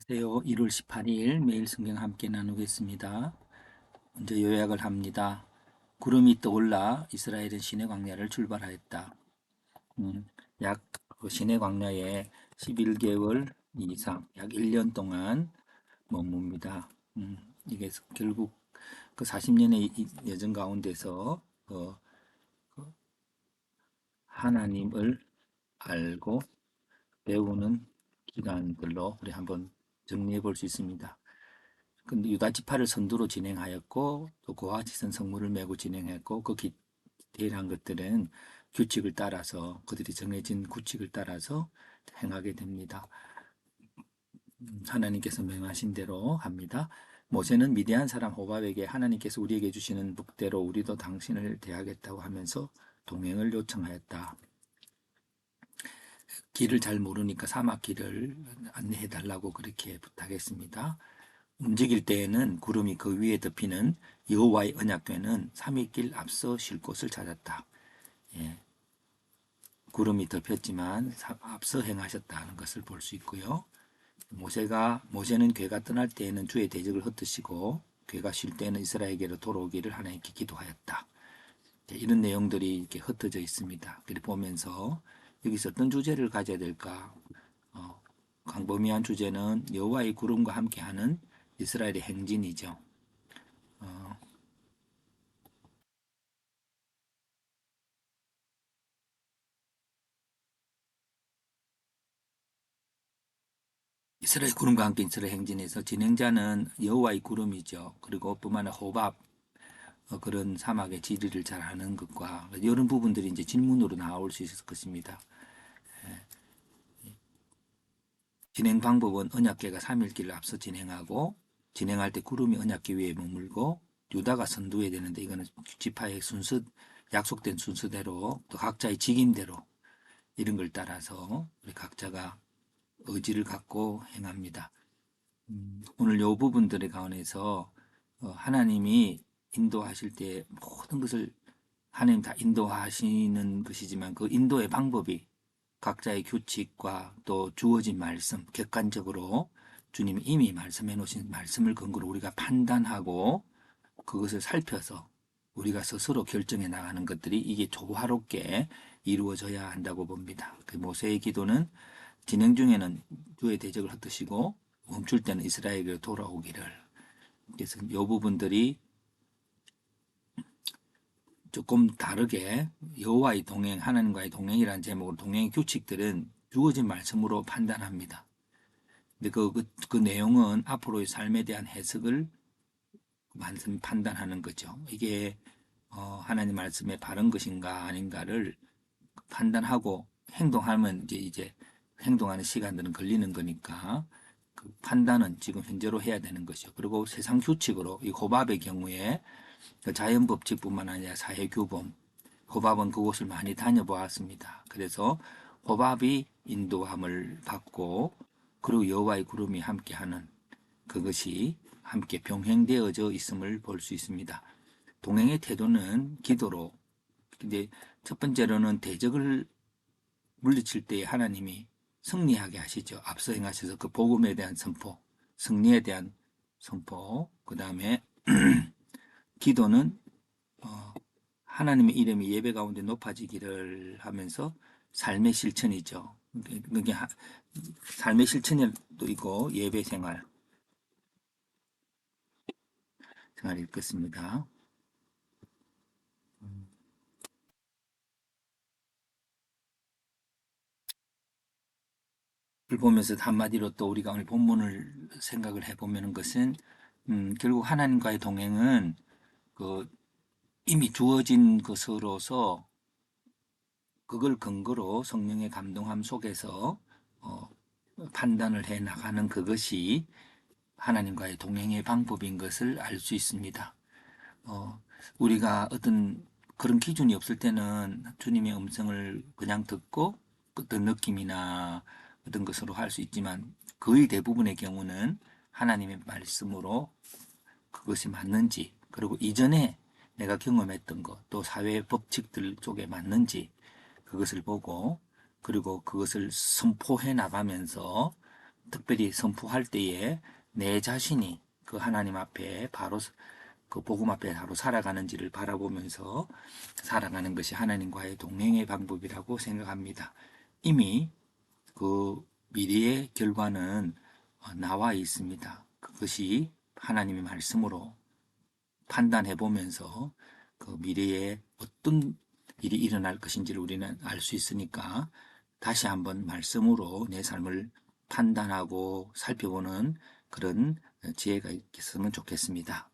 안녕하세요. 1월 18일 매일 성경 함께 나누겠습니다. 먼저 요약을 합니다. 구름이 떠올라 이스라엘은 시내 광야를 출발하였다. 약 시내 광야에 11개월 이상, 약 1년 동안 머뭅니다. 이게 결국 그 40년의 여정 가운데서 하나님을 알고 배우는 기간들로 우리 한번 정리해 볼 수 있습니다. 근데 유다 지파를 선두로 진행하였고 또 고아지선 성물을 메고 진행했고 그 디테일한 것들은 규칙을 따라서 그들이 정해진 규칙을 따라서 행하게 됩니다. 하나님께서 명하신 대로 합니다. 모세는 미디안 사람 호밥에게 하나님께서 우리에게 주시는 복대로 우리도 당신을 대하겠다고 하면서 동행을 요청하였다. 길을 잘 모르니까 사막 길을 안내해 달라고 그렇게 부탁했습니다. 움직일 때에는 구름이 그 위에 덮이는 여호와의 언약궤는 3일길 앞서 쉴 곳을 찾았다. 예, 구름이 덮였지만 앞서 행하셨다는 것을 볼 수 있고요. 모세는 궤가 떠날 때에는 주의 대적을 흩으시고 궤가 쉴 때에는 이스라엘에게로 돌아오기를 하나님께 기도하였다. 이런 내용들이 이렇게 흩어져 있습니다. 그리 보면서 여기서 어떤 주제를 가져야 될까? 광범위한 주제는 여호와의 구름과 함께하는 이스라엘의 행진이죠. 이스라엘 구름과 함께 이스라엘 행진에서 진행자는 여호와의 구름이죠. 그리고 뿐만 아니라 호밥 그런 사막의 지리를 잘 아는 것과 이런 부분들이 이제 질문으로 나올 수 있을 것입니다. 진행 방법은 언약궤가 3일길을 앞서 진행하고 진행할 때 구름이 언약궤 위에 머물고 유다가 선두해야 되는데 이거는 지파의 순서 약속된 순서대로 또 각자의 직임대로 이런 걸 따라서 우리 각자가 의지를 갖고 행합니다. 오늘 요 부분들에 관해서 하나님이 인도하실 때 모든 것을 하나님 다 인도하시는 것이지만 그 인도의 방법이 각자의 규칙과 또 주어진 말씀, 객관적으로 주님이 이미 말씀해 놓으신 말씀을 근거로 우리가 판단하고 그것을 살펴서 우리가 스스로 결정해 나가는 것들이 이게 조화롭게 이루어져야 한다고 봅니다. 그 모세의 기도는 진행 중에는 주의 대적을 흩으시고 멈출 때는 이스라엘에게 돌아오기를. 그래서 이 부분들이 조금 다르게 여호와의 동행, 하나님과의 동행이라는 제목으로 동행의 규칙들은 주어진 말씀으로 판단합니다. 근데 그 내용은 앞으로의 삶에 대한 해석을 판단하는 거죠. 이게 하나님 말씀에 바른 것인가 아닌가를 판단하고 행동하면 이제 행동하는 시간들은 걸리는 거니까 그 판단은 지금 현재로 해야 되는 것이죠. 그리고 세상 규칙으로 이 호밥의 경우에 자연 법칙뿐만 아니라 사회 규범, 호밥은 그곳을 많이 다녀보았습니다. 그래서 호밥이 인도함을 받고 그리고 여호와의 구름이 함께하는 그것이 함께 병행되어져 있음을 볼 수 있습니다. 동행의 태도는 기도로. 근데 첫 번째로는 대적을 물리칠 때 하나님이 승리하게 하시죠. 앞서 행하셔서 그 복음에 대한 선포, 승리에 대한 선포, 그 다음에 기도는 하나님의 이름이 예배 가운데 높아지기를 하면서 삶의 실천이죠. 그게 삶의 실천도 있고 예배 생활 읽겠습니다. 을 보면서 한마디로 또 우리가 오늘 본문을 생각을 해보면 것은 결국 하나님과의 동행은 그 이미 주어진 것으로서 그걸 근거로 성령의 감동함 속에서 어, 판단을 해 나가는 그것이 하나님과의 동행의 방법인 것을 알 수 있습니다. 우리가 어떤 그런 기준이 없을 때는 주님의 음성을 그냥 듣고 어떤 느낌이나 어떤 것으로 할 수 있지만 거의 대부분의 경우는 하나님의 말씀으로 그것이 맞는지 그리고 이전에 내가 경험했던 것 또 사회 법칙들 쪽에 맞는지 그것을 보고 그리고 그것을 선포해 나가면서 특별히 선포할 때에 내 자신이 그 하나님 앞에 바로 그 복음 앞에 바로 살아가는지를 바라보면서 살아가는 것이 하나님과의 동행의 방법이라고 생각합니다. 이미 그 미래의 결과는 나와 있습니다. 그것이 하나님의 말씀으로 판단해 보면서 그 미래에 어떤 일이 일어날 것인지를 우리는 알 수 있으니까 다시 한번 말씀으로 내 삶을 판단하고 살펴보는 그런 지혜가 있었으면 좋겠습니다.